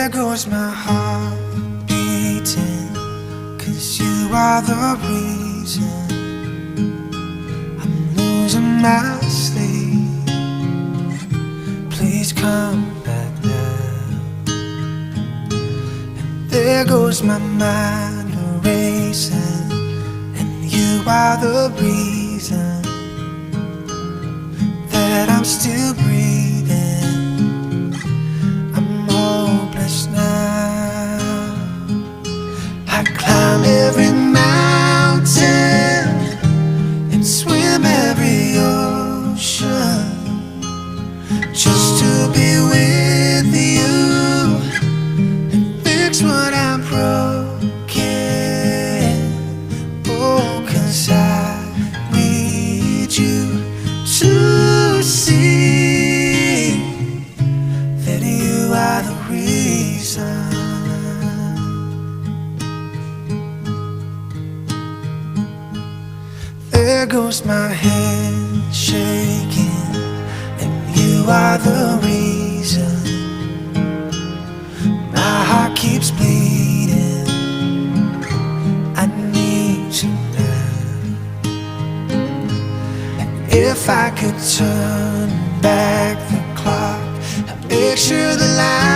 There goes my heart beating, 'cause you are the reason I'm losing my sleep. Please come back now. And there goes my mind erasing, and you are the reason that I'm still breathing. I'm hopeless now. I climb every mountain and swim every ocean just to be with you and fix what I'm broken. Oh, 'cause I need you to see that you are the reason. There goes my hand shaking, and you are the reason. My heart keeps bleeding. I need you now. And if I could turn back the clock and make sure the light